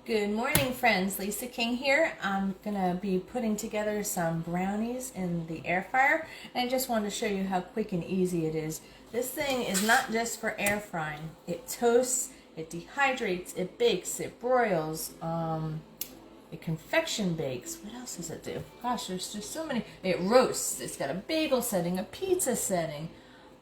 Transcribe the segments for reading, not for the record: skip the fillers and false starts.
Good morning, friends. Lisa King here. I'm gonna be putting together some brownies in the air fryer, and I just wanted to show you how quick and easy it is. This thing is not just for air frying. It toasts, it dehydrates, it bakes, it broils, it confection bakes. What else does it do? Gosh, there's just so many. It roasts. It's got a bagel setting, a pizza setting,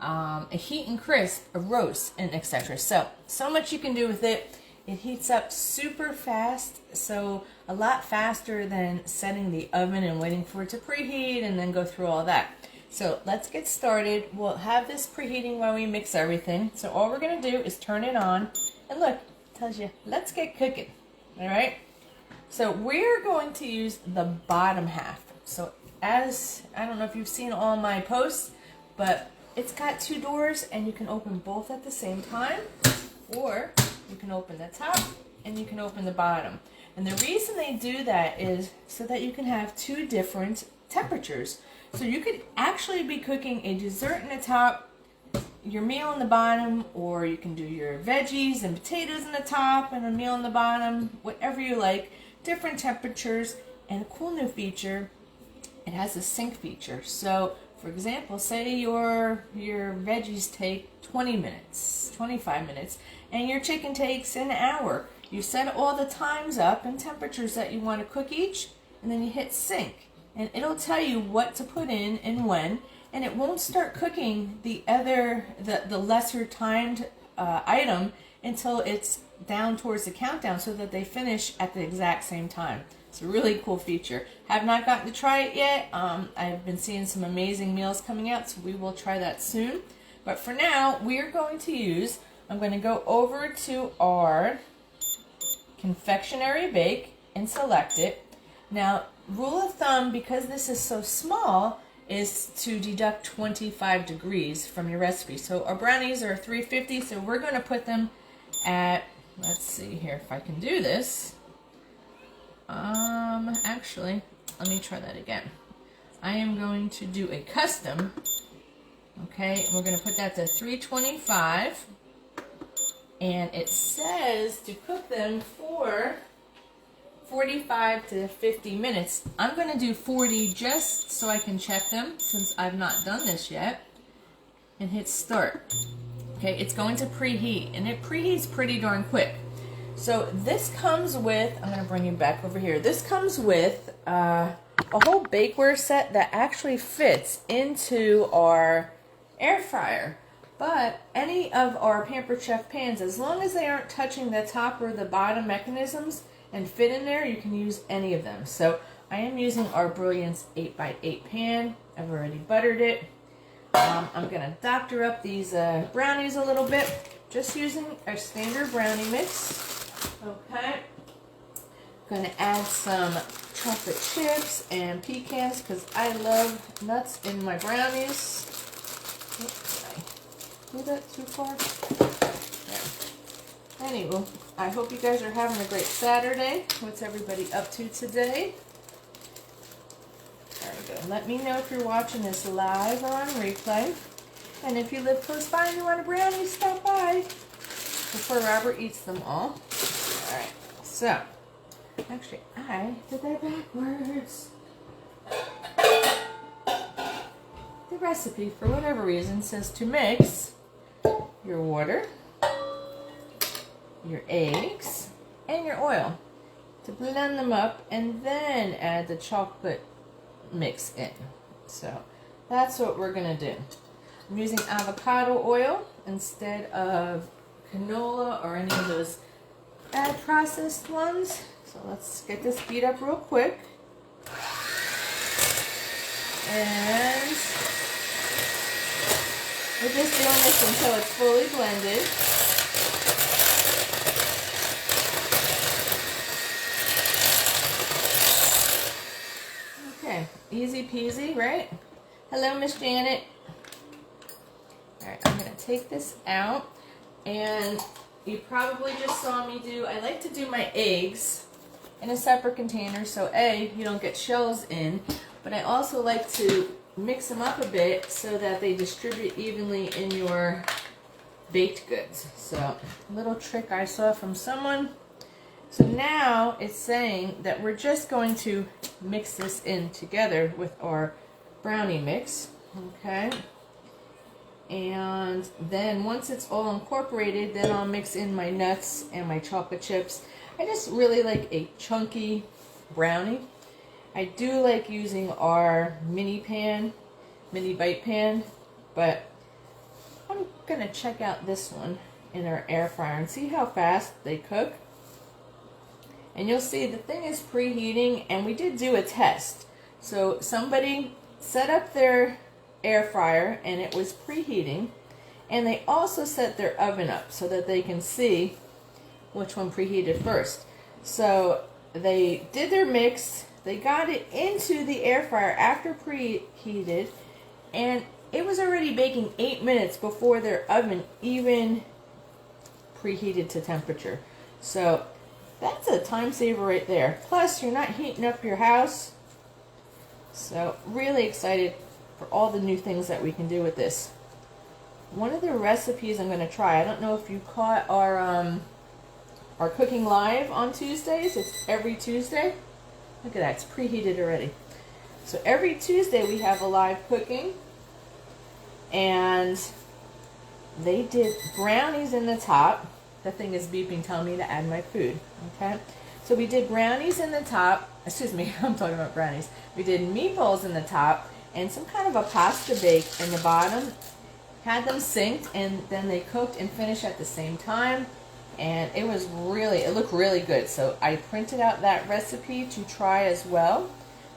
a heat and crisp, a roast, and etc. So much you can do with it. It heats up super fast, so a lot faster than setting the oven and waiting for it to preheat and then go through all that. So let's get started. We'll have this preheating while we mix everything. So all we're going to do is turn it on, and look, it tells you, let's get cooking. All right? So we're going to use the bottom half. So as, I don't know if you've seen all my posts, but it's got two doors and you can open both at the same time, or you can open the top and you can open the bottom. And the reason they do that is so that you can have two different temperatures. So you could actually be cooking a dessert in the top, your meal in the bottom, or you can do your veggies and potatoes in the top and a meal in the bottom, whatever you like. Different temperatures. And a cool new feature, it has a sync feature. So for example, say your veggies take 20 minutes, 25 minutes, and your chicken takes an hour. You set all the times up and temperatures that you want to cook each, and then you hit sync. And it'll tell you what to put in and when, and it won't start cooking the lesser timed item until it's down towards the countdown so that they finish at the exact same time. It's a really cool feature. Have not gotten to try it yet. I've been seeing some amazing meals coming out, so we will try that soon. But for now, we're going to use, I'm going to go over to our confectionery bake and select it. Now, rule of thumb, because this is so small, is to deduct 25 degrees from your recipe. So our brownies are 350, so we're going to put them at, let's see here if I can do this. Actually, let me try that again. I am going to do a custom. Okay, and we're going to put that to 325. And it says to cook them for 45 to 50 minutes. I'm going to do 40 just so I can check them since I've not done this yet. And hit start. Okay, it's going to preheat, and it preheats pretty darn quick. So this comes with, I'm going to bring you back over here. This comes with a whole bakeware set that actually fits into our air fryer. But any of our Pampered Chef pans, as long as they aren't touching the top or the bottom mechanisms and fit in there, you can use any of them. So I am using our Brilliance 8x8 pan. I've already buttered it. I'm going to doctor up these brownies a little bit, just using our standard brownie mix. Okay. Going to add some chocolate chips and pecans because I love nuts in my brownies. Oops, did I do that too far? There. Anyway, I hope you guys are having a great Saturday. What's everybody up to today? There we go. Let me know if you're watching this live or on replay. And if you live close by and you want a brownie, stop by before Robert eats them all. Alright, so, actually, I did that backwards. The recipe, for whatever reason, says to mix your water, your eggs, and your oil. To blend them up and then add the chocolate mix in. So, that's what we're going to do. I'm using avocado oil instead of canola or any of those bad processed ones. So let's get this beat up real quick. And we're just doing this until it's fully blended. Okay, easy peasy, right? Hello, Miss Janet. Alright, I'm going to take this out, and you probably just saw me do, I like to do my eggs in a separate container, so A, you don't get shells in, but I also like to mix them up a bit so that they distribute evenly in your baked goods. So, a little trick I saw from someone So now it's saying that we're just going to mix this in together with our brownie mix, okay? And then once it's all incorporated, then I'll mix in my nuts and my chocolate chips. I just really like a chunky brownie. I do like using our mini bite pan, but I'm gonna check out this one in our air fryer and see how fast they cook. And you'll see the thing is preheating, and we did do a test. So somebody set up their air fryer and it was preheating, and they also set their oven up so that they can see which one preheated first. So they did their mix, they got it into the air fryer after preheated, and it was already baking 8 minutes before their oven even preheated to temperature. So that's a time saver right there. Plus, you're not heating up your house. So, really excited for all the new things that we can do with this. One of the recipes I'm going to try, I don't know if you caught our cooking live on Tuesdays. It's every Tuesday. Look at that, it's preheated already. So, every Tuesday we have a live cooking. And they did brownies in the top. The thing is beeping, telling me to add my food. Okay, so we did brownies in the top. Excuse me, I'm talking about brownies. We did meatballs in the top and some kind of a pasta bake in the bottom. Had them synced, and then they cooked and finished at the same time. And it looked really good. So I printed out that recipe to try as well.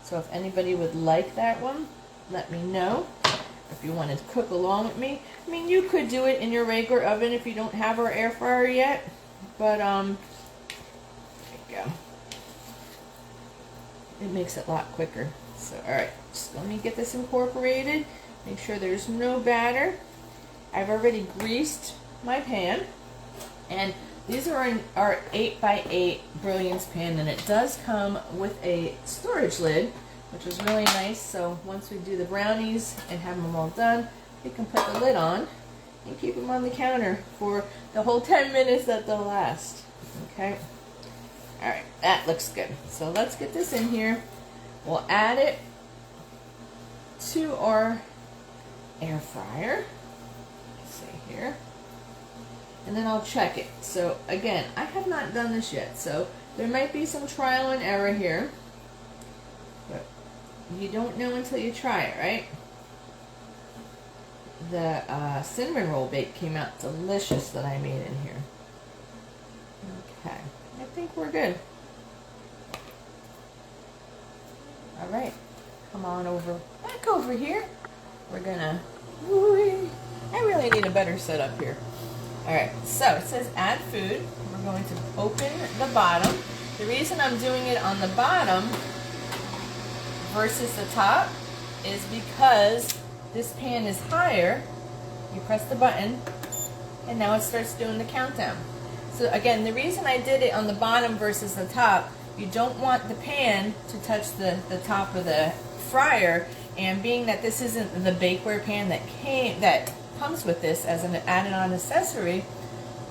So if anybody would like that one, let me know. If you want to cook along with me, I mean, you could do it in your regular oven if you don't have our air fryer yet. But there you go. It makes it a lot quicker. So all right, just let me get this incorporated. Make sure there's no batter. I've already greased my pan, and these are in our 8x8 Brilliance pan, and it does come with a storage lid, which is really nice. So once we do the brownies and have them all done, we can put the lid on and keep them on the counter for the whole 10 minutes that they'll last. Okay. All right, that looks good. So let's get this in here. We'll add it to our air fryer. Let's see here. And then I'll check it. So again, I have not done this yet, so there might be some trial and error here. But you don't know until you try it, right? The cinnamon roll bake came out delicious that I made in here. Okay, I think we're good. All right, come on back over here. We're gonna, I really need a better setup here. All right, so it says add food. We're going to open the bottom. The reason I'm doing it on the bottom versus the top is because this pan is higher. You press the button and now it starts doing the countdown. So again, the reason I did it on the bottom versus the top, you don't want the pan to touch the top of the fryer, and being that this isn't the bakeware pan that comes with this as an added on accessory,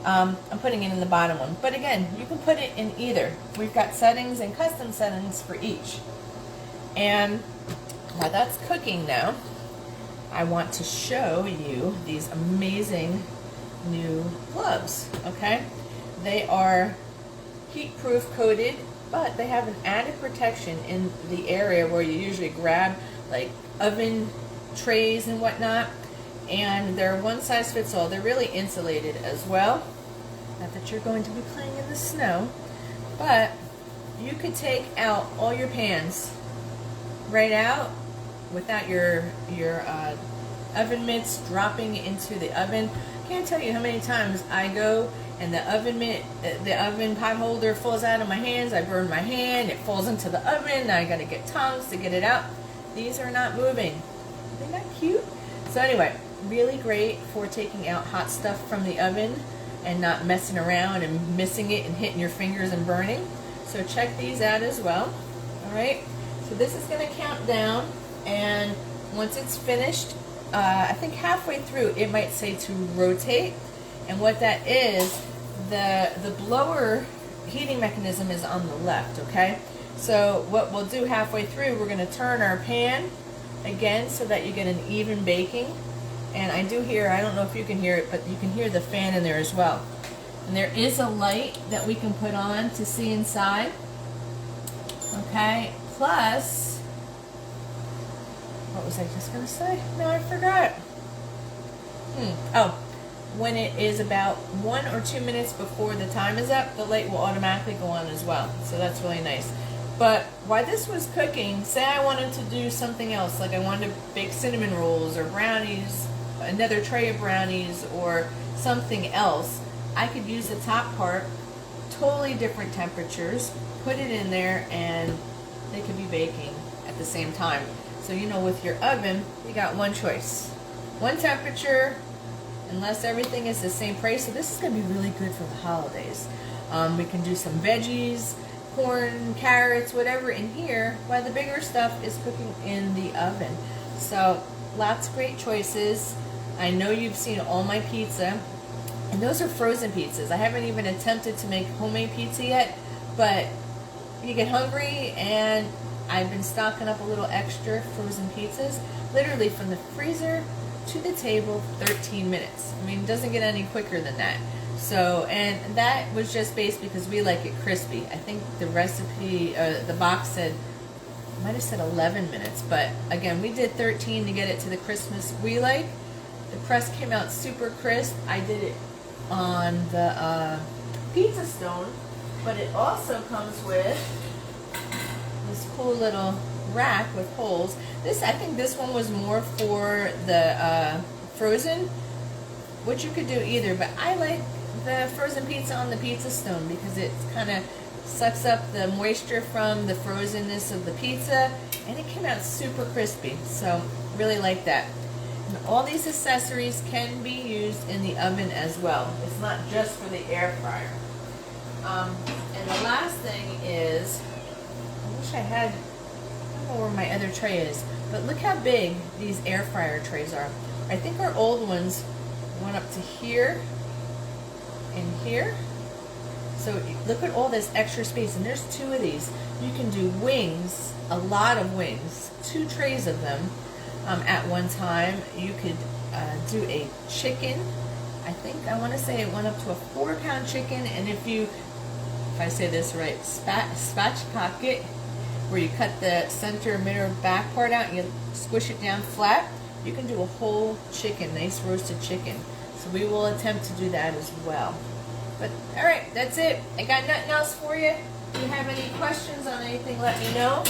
I'm putting it in the bottom one. But again, you can put it in either. We've got settings and custom settings for each. And while that's cooking now, I want to show you these amazing new gloves, okay? They are heat-proof coated, but they have an added protection in the area where you usually grab like oven trays and whatnot, and they're one size fits all. They're really insulated as well. Not that you're going to be playing in the snow, but you could take out all your pans right out without your oven mitts dropping into the oven. I can't tell you how many times I go and the oven pot holder falls out of my hands. I burn my hand, it falls into the oven. Now I gotta get tongs to get it out. These are not moving. Isn't that cute? So anyway, really great for taking out hot stuff from the oven and not messing around and missing it and hitting your fingers and burning. So check these out as well. All right, so this is gonna count down, and once it's finished, I think halfway through it might say to rotate, and what that is, the blower heating mechanism is on the left, okay? So what we'll do halfway through, we're going to turn our pan again so that you get an even baking. And I do hear, I don't know if you can hear it, but you can hear the fan in there as well. And there is a light that we can put on to see inside. Okay, plus, what was I just going to say? No, I forgot. Oh, when it is about 1 or 2 minutes before the time is up, the light will automatically go on as well. So that's really nice. But while this was cooking, say I wanted to do something else, like I wanted to bake cinnamon rolls or brownies, another tray of brownies or something else, I could use the top part, totally different temperatures, put it in there, and they could be baking at the same time. So you know, with your oven, you got one choice, one temperature, unless everything is the same price. So this is going to be really good for the holidays. We can do some veggies, corn, carrots, whatever in here, while the bigger stuff is cooking in the oven. So lots of great choices. I know you've seen all my pizza, and those are frozen pizzas. I haven't even attempted to make homemade pizza yet, but you get hungry, and I've been stocking up a little extra frozen pizzas, literally from the freezer to the table, 13 minutes. I mean, it doesn't get any quicker than that. So, and that was just based because we like it crispy. I think the recipe, the box said, might have said 11 minutes, but again, we did 13 to get it to the crispness we like. The crust came out super crisp. I did it on the pizza stone, but it also comes with this cool little rack with holes. This, I think this one was more for the frozen, which you could do either, but I like the frozen pizza on the pizza stone because it kind of sucks up the moisture from the frozenness of the pizza, and it came out super crispy. So really like that. And all these accessories can be used in the oven as well. It's not just for the air fryer. And the last thing is, I wish I had, I don't know where my other tray is, but look how big these air fryer trays are. I think our old ones went up to here and here. So look at all this extra space, and there's 2 of these. You can do wings, a lot of wings, 2 trays of them at one time. You could do a chicken. I think, I want to say it went up to a 4-pound chicken, and if I say this right, spatchcock it, where you cut the center, middle, back part out and you squish it down flat, you can do a whole chicken, nice roasted chicken. So we will attempt to do that as well. But alright, that's it. I got nothing else for you. If you have any questions on anything, let me know.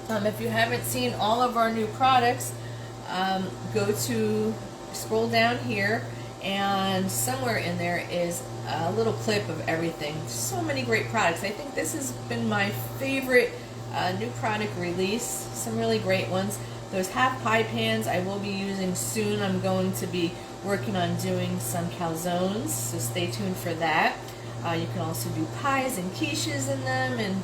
If you haven't seen all of our new products, scroll down here, and somewhere in there is a little clip of everything. So many great products. I think this has been my favorite new product release. Some really great ones. Those half pie pans I will be using soon. I'm going to be working on doing some calzones, so stay tuned for that. You can also do pies and quiches in them, and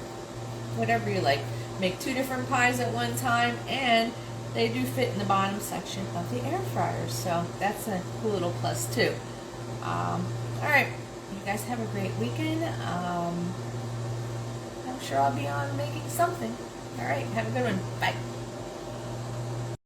whatever you like. Make 2 different pies at one time, and they do fit in the bottom section of the air fryer, so that's a cool little plus too. Alright, you guys have a great weekend. I'm sure I'll be on making something. Alright, have a good one. Bye.